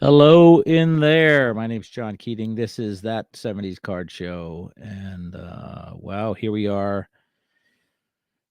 Hello in there. My name's John Keating. This is That 70s Card Show. And wow, here we are.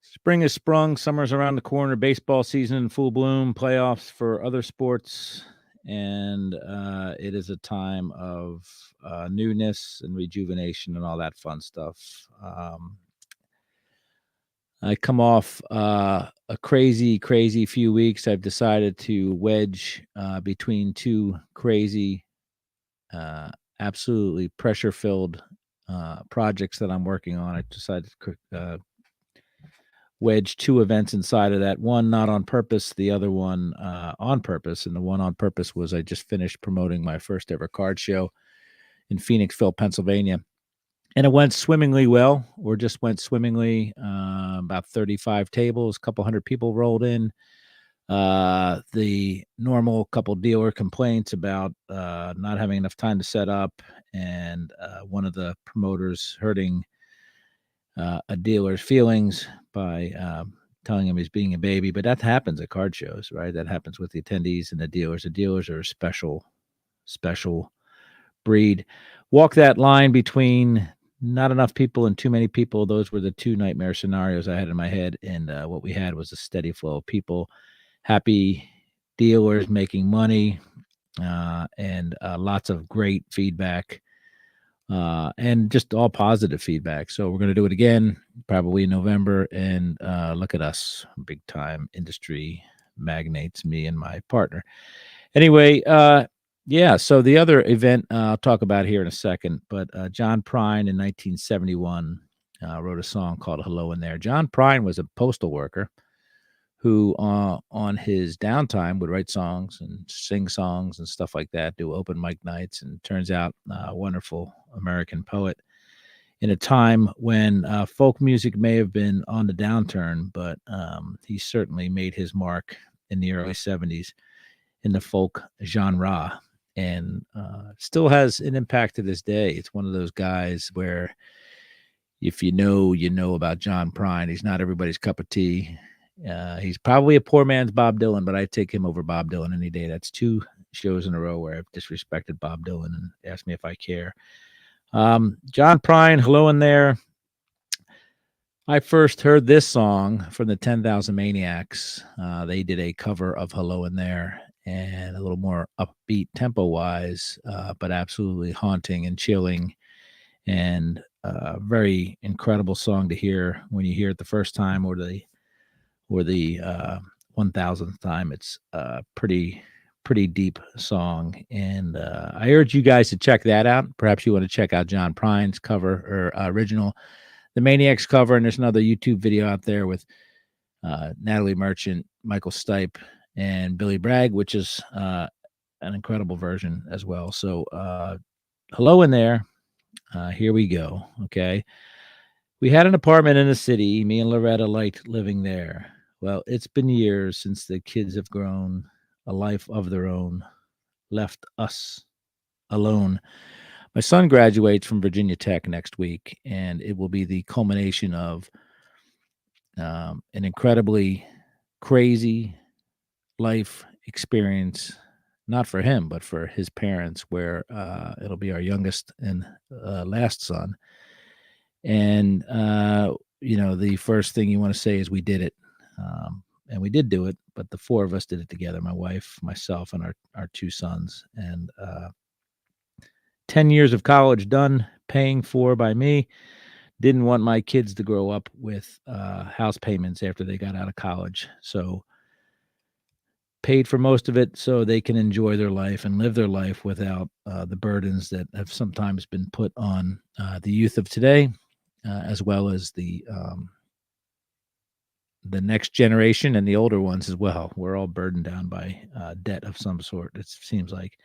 Spring has sprung, summer's around the corner, baseball season in full bloom, playoffs for other sports. And it is a time of newness and rejuvenation and all that fun stuff. I come off a crazy few weeks. I've decided to wedge between two crazy uh, absolutely pressure-filled projects that I'm working on. I decided to wedge two events inside of that. One not on purpose, the other one on purpose. And the one on purpose was I just finished promoting my first ever card show in Phoenixville, Pennsylvania. And it went swimmingly well, or just went swimmingly. About 35 tables, a couple hundred people rolled in. The normal couple dealer complaints about not having enough time to set up, and one of the promoters hurting a dealer's feelings by telling him he's being a baby. But that happens at card shows, right? That happens with the attendees and the dealers. The dealers are a special breed. Walk that line between not enough people and too many people. Those were the two nightmare scenarios I had in my head. And what we had was a steady flow of people, happy dealers making money, and lots of great feedback, and just all positive feedback. So we're going to do it again, probably in November. And look at us, big time industry magnates, me and my partner. Anyway, yeah, so the other event I'll talk about here in a second, but John Prine in 1971 wrote a song called Hello in There. John Prine was a postal worker who on his downtime would write songs and sing songs and stuff like that, do open mic nights, and turns out a wonderful American poet in a time when folk music may have been on the downturn, but he certainly made his mark in the early 70s in the folk genre, and still has an impact to this day. It's one of those guys where if you know about John Prine. He's not everybody's cup of tea. He's probably a poor man's Bob Dylan, but I'd take him over Bob Dylan any day. That's two shows in a row where I've disrespected Bob Dylan and asked me if I care. John Prine, Hello in There. I first heard this song from the 10,000 Maniacs. They did a cover of Hello in There, and a little more upbeat tempo wise, but absolutely haunting and chilling, and very incredible song to hear when you hear it the first time or the 1000th time. It's a pretty deep song, and I urge you guys to check that out. Perhaps you want to check out John Prine's cover or original, the Maniacs cover, and there's another YouTube video out there with Natalie Merchant, Michael Stipe, and Billy Bragg, which is an incredible version as well. So Hello in There. Here we go. Okay. We had an apartment in the city. Me and Loretta liked living there. Well, it's been years since the kids have grown, a life of their own, left us alone. My son graduates from Virginia Tech next week, and it will be the culmination of an incredibly crazy life experience, not for him, but for his parents, where it'll be our youngest and last son. And, the first thing you want to say is we did it. And we did do it, but the four of us did it together, my wife, myself, and our two sons. And 10 years of college done, paying for by me. Didn't want my kids to grow up with house payments after they got out of college. So paid for most of it so they can enjoy their life and live their life without the burdens that have sometimes been put on the youth of today, as well as the next generation and the older ones as well. We're all burdened down by debt of some sort, it seems like.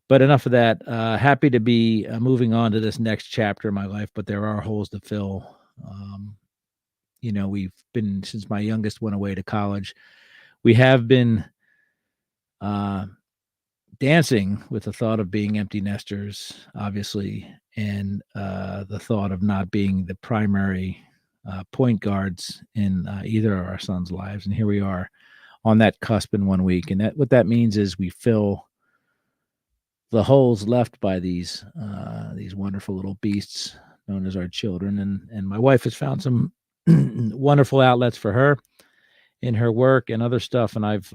But enough of that. Happy to be moving on to this next chapter of my life, but there are holes to fill. We've been, since my youngest went away to college, we have been dancing with the thought of being empty nesters, obviously, and the thought of not being the primary point guards in either of our sons' lives. And here we are on that cusp in 1 week. And what that means is we fill the holes left by these wonderful little beasts known as our children. And my wife has found some wonderful outlets for her in her work and other stuff. And I've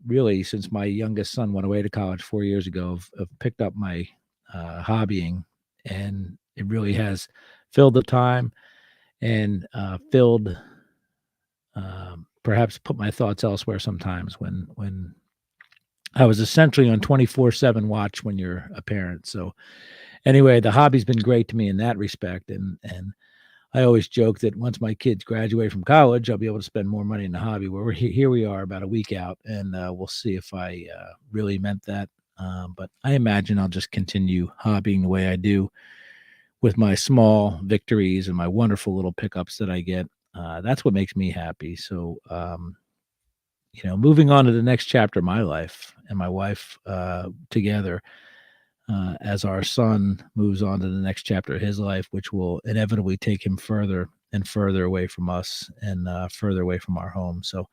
really, since my youngest son went away to college 4 years ago, have picked up my hobbying, and it really has filled the time and filled, perhaps put my thoughts elsewhere sometimes when I was essentially on 24/7 watch when you're a parent. So anyway, the hobby's been great to me in that respect, and I always joke that once my kids graduate from college, I'll be able to spend more money in the hobby. Where here we are about a week out, and we'll see if I really meant that. But I imagine I'll just continue hobbying the way I do with my small victories and my wonderful little pickups that I get. That's what makes me happy. So, moving on to the next chapter of my life and my wife together, as our son moves on to the next chapter of his life, which will inevitably take him further and further away from us and further away from our home. So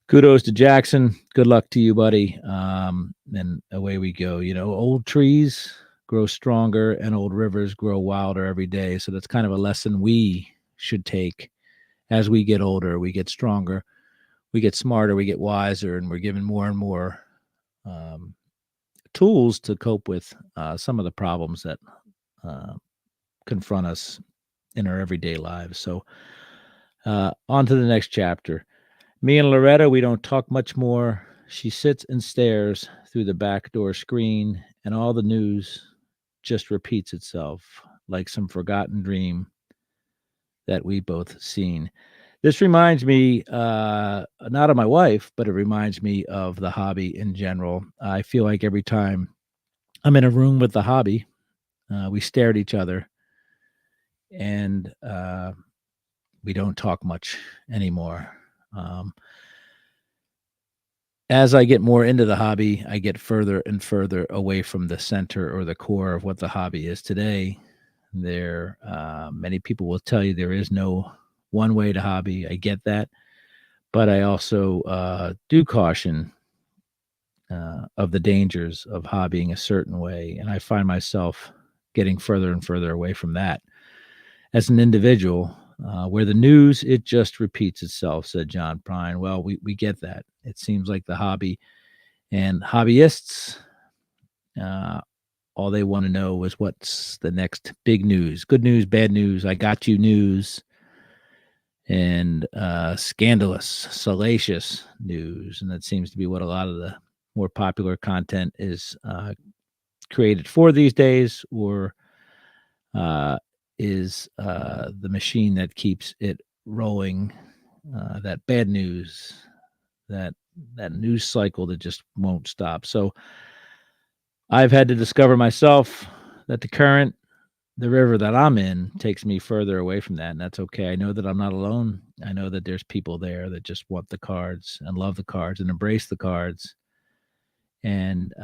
kudos to Jackson. Good luck to you, buddy. And away we go. Old trees grow stronger and old rivers grow wilder every day. So that's kind of a lesson we should take as we get older. We get stronger, we get smarter, we get wiser, and we're given more and more tools to cope with some of the problems that confront us in our everyday lives. So on to the next chapter. Me and Loretta, we don't talk much more. She sits and stares through the back door screen, and all the news just repeats itself like some forgotten dream that we both seen. This reminds me not of my wife, but it reminds me of the hobby in general. I feel like every time I'm in a room with the hobby, we stare at each other, and we don't talk much anymore. As I get more into the hobby, I get further and further away from the center or the core of what the hobby is today. Many people will tell you there is no one way to hobby. I get that, but I also do caution of the dangers of hobbying a certain way, and I find myself getting further and further away from that as an individual. Where the news, it just repeats itself, said John Prine. Well, we get that. It seems like the hobby and hobbyists, all they want to know is what's the next big news, good news, bad news, I got you news, and scandalous, salacious news. And that seems to be what a lot of the more popular content is created for these days, or is the machine that keeps it rolling, that bad news, that news cycle that just won't stop. So I've had to discover myself that the river that I'm in takes me further away from that, and that's okay. I know that I'm not alone. I know that there's people there that just want the cards and love the cards and embrace the cards, and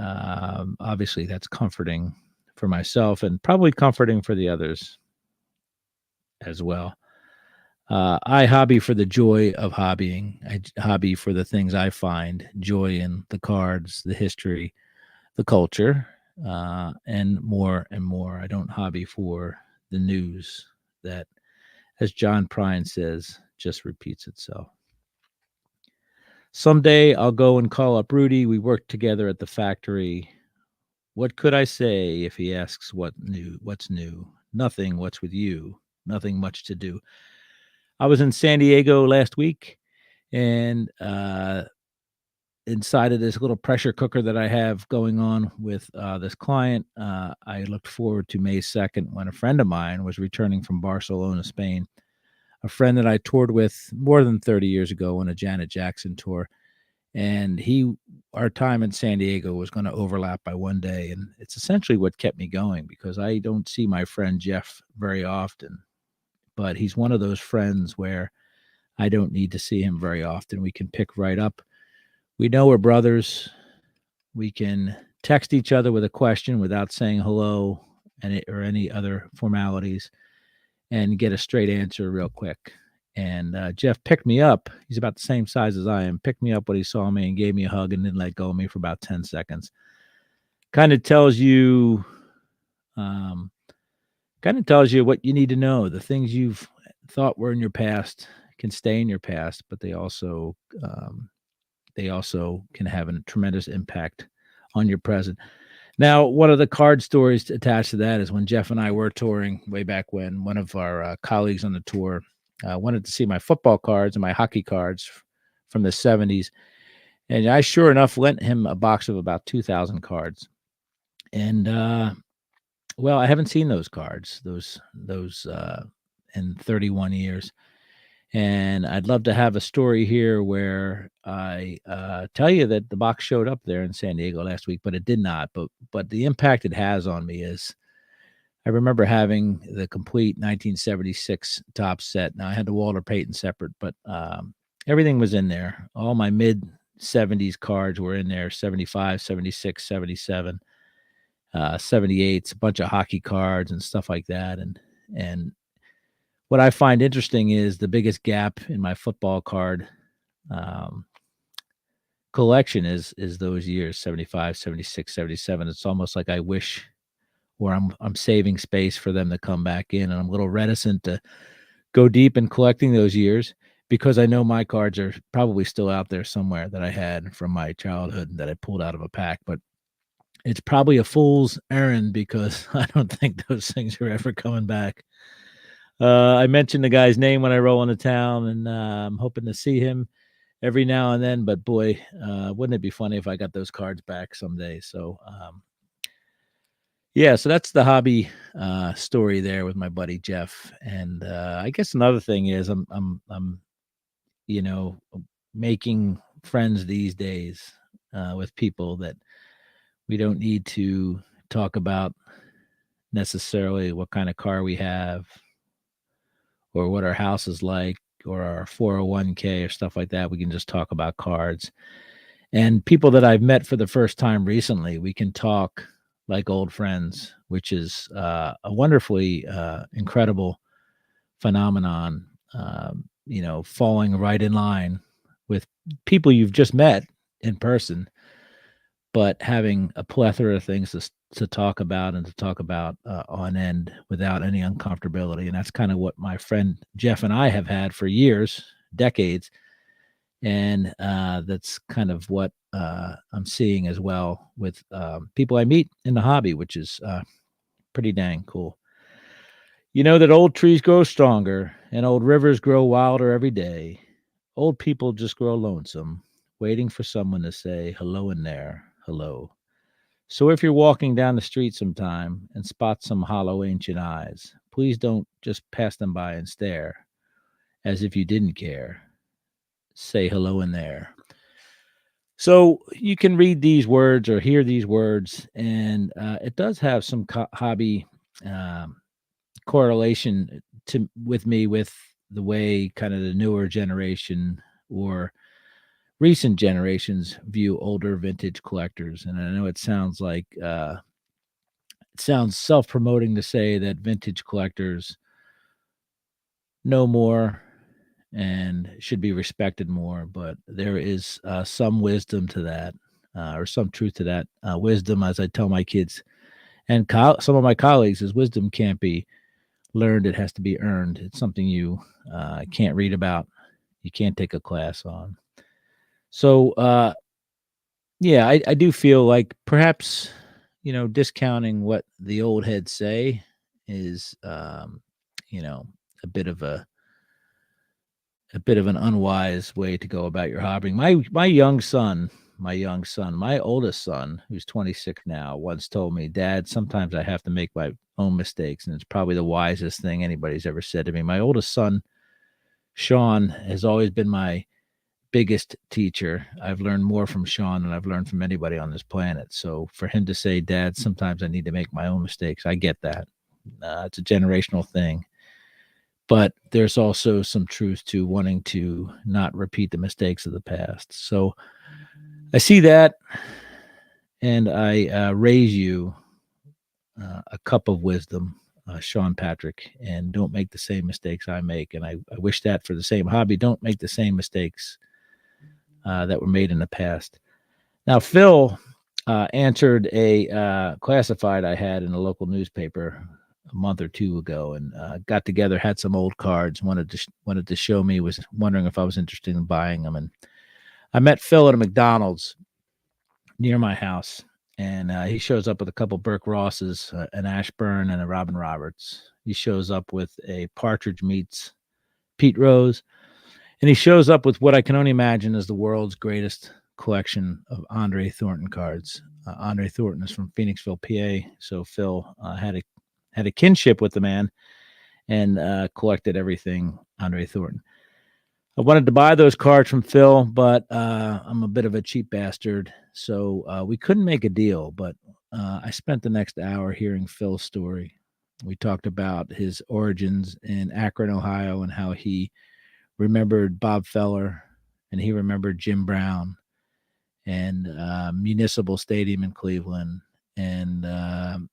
obviously that's comforting for myself and probably comforting for the others as well. I hobby for the joy of hobbying. I hobby for the things I find joy in: the cards, the history, the culture, and more and more. I don't hobby for the news that, as John Prine says, just repeats itself. Someday I'll go and call up Rudy. We worked together at the factory. What could I say if he asks what's new? Nothing. What's with you? Nothing much to do. I was in San Diego last week, and inside of this little pressure cooker that I have going on with this client, I looked forward to May 2nd when a friend of mine was returning from Barcelona, Spain, a friend that I toured with more than 30 years ago on a Janet Jackson tour. And our time in San Diego was going to overlap by one day. And it's essentially what kept me going, because I don't see my friend Jeff very often, but he's one of those friends where I don't need to see him very often. We can pick right up. We know we're brothers. We can text each other with a question without saying hello or any other formalities, and get a straight answer real quick. And Jeff picked me up. He's about the same size as I am. Picked me up when he saw me and gave me a hug and didn't let go of me for about 10 seconds. kind of tells you, um, kind of tells you what you need to know. The things you've thought were in your past can stay in your past, but um, they also can have a tremendous impact on your present. Now, one of the card stories attached to that is when Jeff and I were touring way back when, one of our colleagues on the tour wanted to see my football cards and my hockey cards from the 70s. And I sure enough lent him a box of about 2,000 cards. And, well, I haven't seen those cards, in 31 years. And I'd love to have a story here where I tell you that the box showed up there in San Diego last week, but it did not. But the impact it has on me is I remember having the complete 1976 top set. Now I had the Walter Payton separate, but everything was in there. All my mid 70s cards were in there: 75, 76, 77, 78, a bunch of hockey cards and stuff like that. And what I find interesting is the biggest gap in my football card um, collection is those years 75, 76, 77. It's almost like I wish, or I'm saving space for them to come back in, and I'm a little reticent to go deep in collecting those years because I know my cards are probably still out there somewhere that I had from my childhood that I pulled out of a pack. But it's probably a fool's errand because I don't think those things are ever coming back. I mentioned the guy's name when I roll into town, and I'm hoping to see him every now and then. But boy, wouldn't it be funny if I got those cards back someday? So, yeah, so that's the hobby story there with my buddy Jeff. And I guess another thing is I'm you know making friends these days with people that we don't need to talk about necessarily what kind of car we have or what our house is like or our 401k or stuff like that. We can just talk about cards. And people that I've met for the first time recently, we can talk like old friends, which is a wonderfully incredible phenomenon. Falling right in line with people you've just met in person, but having a plethora of things to talk about and to talk about on end without any uncomfortability. And that's kind of what my friend Jeff and I have had for years, decades. And that's kind of what I'm seeing as well with people I meet in the hobby, which is pretty dang cool. You know that old trees grow stronger and old rivers grow wilder every day. Old people just grow lonesome, waiting for someone to say hello in there, hello. So if you're walking down the street sometime and spot some hollow ancient eyes, please don't just pass them by and stare as if you didn't care. Say hello in there. So you can read these words or hear these words, and it does have some hobby um, correlation to with me with the way kind of the newer generation or recent generations view older vintage collectors. And I know it sounds self-promoting to say that vintage collectors know more and should be respected more, but there is some wisdom to that, or some truth to that. Wisdom, as I tell my kids and some of my colleagues, is wisdom can't be learned; it has to be earned. It's something you can't read about, you can't take a class on. So, yeah, I do feel like perhaps discounting what the old heads say is, you know, a bit of an unwise way to go about your hobby. My oldest son, who's 26 now, once told me, "Dad, sometimes I have to make my own mistakes," and it's probably the wisest thing anybody's ever said to me. My oldest son, Sean, has always been my biggest teacher. I've learned more from Sean than I've learned from anybody on this planet. So for him to say, "Dad, sometimes I need to make my own mistakes," I get that. It's a generational thing. But there's also some truth to wanting to not repeat the mistakes of the past. So I see that, and I raise you a cup of wisdom, Sean Patrick, and don't make the same mistakes I make. And I wish that for the same hobby. Don't make the same mistakes that were made in the past. Now, Phil, answered a classified I had in a local newspaper a month or two ago, and got together, had some old cards, wanted to show me, was wondering if I was interested in buying them, and I met Phil at a McDonald's near my house, and he shows up with a couple Burke Rosses, an Ashburn, and a Robin Roberts. He shows up with a Partridge meets Pete Rose, and he shows up with what I can only imagine is the world's greatest collection of Andre Thornton cards. Andre Thornton is from Phoenixville, PA, so Phil had a kinship with the man and collected everything Andre Thornton. I wanted to buy those cards from Phil, but I'm a bit of a cheap bastard, so we couldn't make a deal. But I spent the next hour hearing Phil's story. We talked about his origins in Akron, Ohio, and how he remembered Bob Feller, and he remembered Jim Brown, and Municipal Stadium in Cleveland, and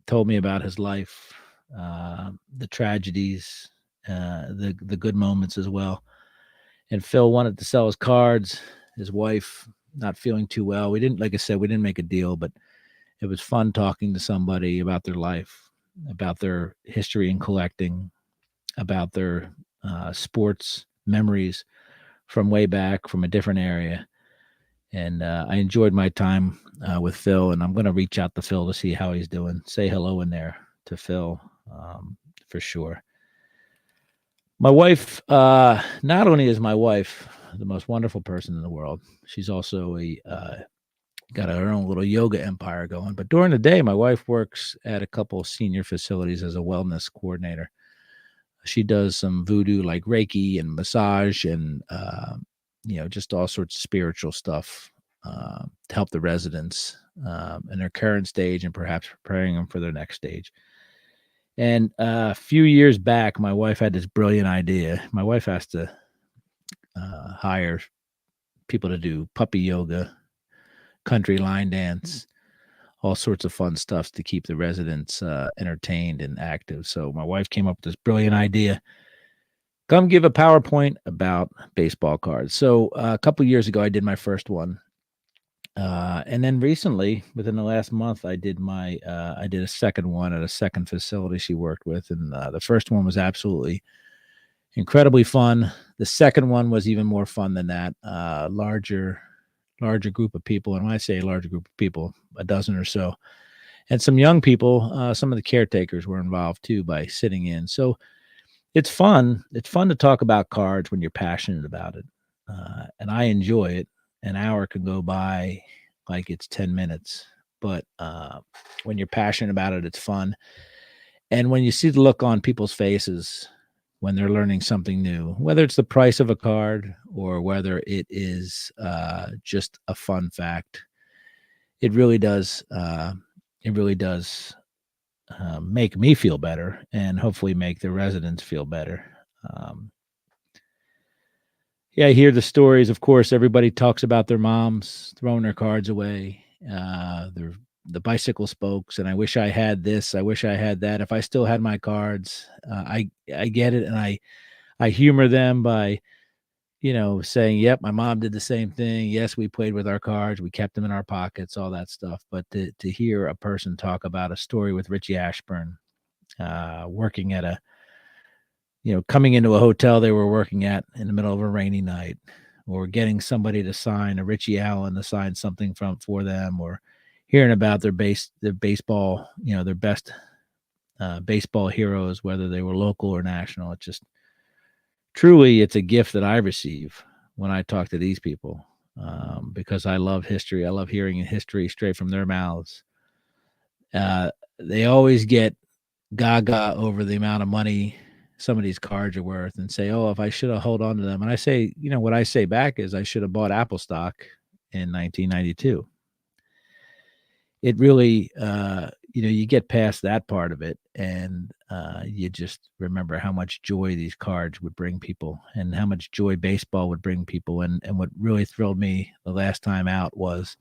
told me about his life, the tragedies, the good moments as well. And Phil wanted to sell his cards. His wife not feeling too well. We didn't, like I said, we didn't make a deal, but it was fun talking to somebody about their life, about their history in collecting, about their sports memories from way back from a different area. And I enjoyed my time with Phil, and I'm going to reach out to Phil to see how he's doing. Say hello in there to Phil, for sure. My wife, not only is my wife the most wonderful person in the world, she's also got her own little yoga empire going. But during the day, my wife works at a couple of senior facilities as a wellness coordinator. She does some voodoo like Reiki and massage and, just all sorts of spiritual stuff to help the residents in their current stage and perhaps preparing them for their next stage. And a few years back, my wife had this brilliant idea. My wife has to hire people to do puppy yoga, country line dance, all sorts of fun stuff to keep the residents entertained and active. So my wife came up with this brilliant idea. Come give a PowerPoint about baseball cards. So a couple years ago, I did my first one. And then recently, within the last month, I did a second one at a second facility she worked with. And the first one was absolutely incredibly fun. The second one was even more fun than that. Larger group of people. And when I say a larger group of people, a dozen or so, and some young people, some of the caretakers were involved too by sitting in. So it's fun. It's fun to talk about cards when you're passionate about it. And I enjoy it. An hour can go by like it's 10 minutes, but when you're passionate about it, it's fun. And when you see the look on people's faces when they're learning something new, whether it's the price of a card or whether it is just a fun fact, it really does make me feel better and hopefully make the residents feel better. Yeah, I hear the stories. Of course, everybody talks about their moms throwing their cards away, the bicycle spokes, and I wish I had this. I wish I had that. If I still had my cards, I get it, and I humor them by saying, "Yep, my mom did the same thing. Yes, we played with our cards. We kept them in our pockets, all that stuff." But to hear a person talk about a story with Richie Ashburn, working at coming into a hotel they were working at in the middle of a rainy night, or getting somebody to sign a Richie Allen to sign something for them, or hearing about their baseball, their best baseball heroes, whether they were local or national. It's just truly, it's a gift that I receive when I talk to these people, because I love history. I love hearing history straight from their mouths. They always get gaga over the amount of money some of these cards are worth and say, "Oh, if I should have held on to them." And I say, what I say back is I should have bought Apple stock in 1992. It really, you get past that part of it, and you just remember how much joy these cards would bring people and how much joy baseball would bring people. And what really thrilled me the last time out was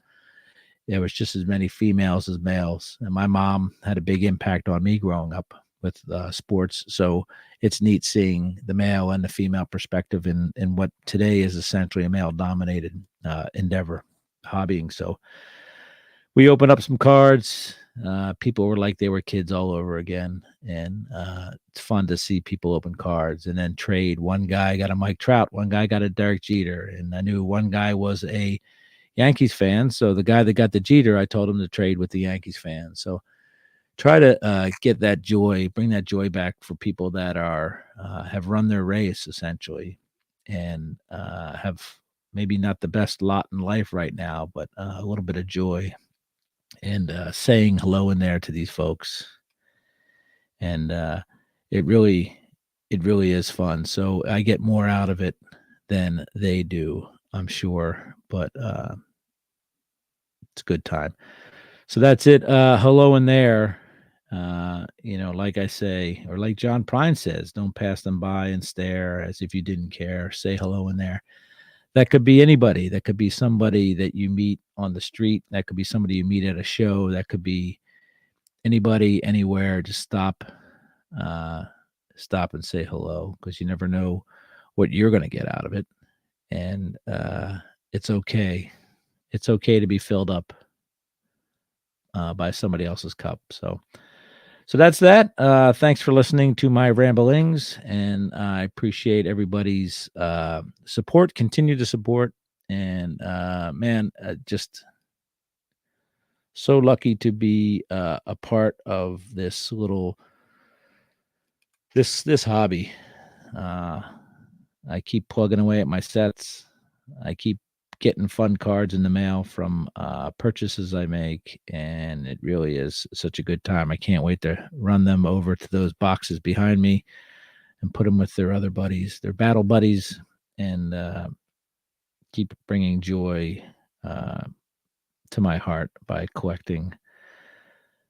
there was just as many females as males. And my mom had a big impact on me growing up with sports. So it's neat seeing the male and the female perspective in what today is essentially a male dominated endeavor, hobbying. So we opened up some cards. People were like they were kids all over again, and it's fun to see people open cards and then trade. One guy got a Mike Trout, one guy got a Derek Jeter, and I knew one guy was a Yankees fan. So the guy that got the Jeter, I told him to trade with the Yankees fan. So try to get that joy, bring that joy back for people that are have run their race essentially, and have maybe not the best lot in life right now, but a little bit of joy and saying hello in there to these folks. And it really, it really is fun. So I get more out of it than they do, I'm sure. But it's a good time. So that's it. Hello in there. Like I say, or like John Prine says, don't pass them by and stare as if you didn't care. Say hello in there. That could be anybody. That could be somebody that you meet on the street. That could be somebody you meet at a show. That could be anybody, anywhere. Just uh, stop and say hello, because you never know what you're going to get out of it. And it's okay. It's okay to be filled up by somebody else's cup. So that's that. Thanks for listening to my ramblings, and I appreciate everybody's support. Continue to support, and man, just so lucky to be a part of this little this hobby. Uh, I keep plugging away at my sets. I keep getting fun cards in the mail from purchases I make, and it really is such a good time. I can't wait to run them over to those boxes behind me and put them with their other buddies, their battle buddies, and keep bringing joy to my heart by collecting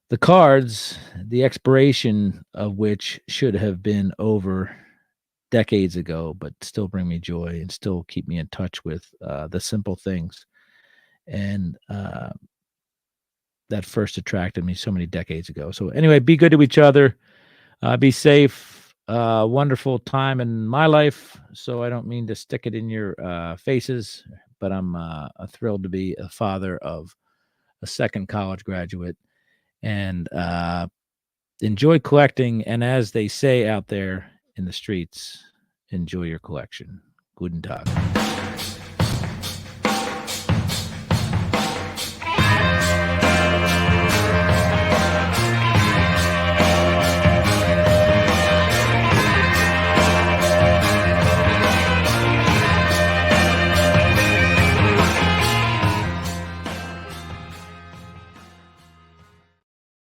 the cards, the expiration of which should have been over decades ago, but still bring me joy and still keep me in touch with the simple things. And that first attracted me so many decades ago. So anyway, be good to each other. Be safe. Wonderful time in my life. So I don't mean to stick it in your faces, but I'm thrilled to be a father of a second college graduate, and enjoy collecting. And as they say out there in the streets, enjoy your collection. Guten Tag.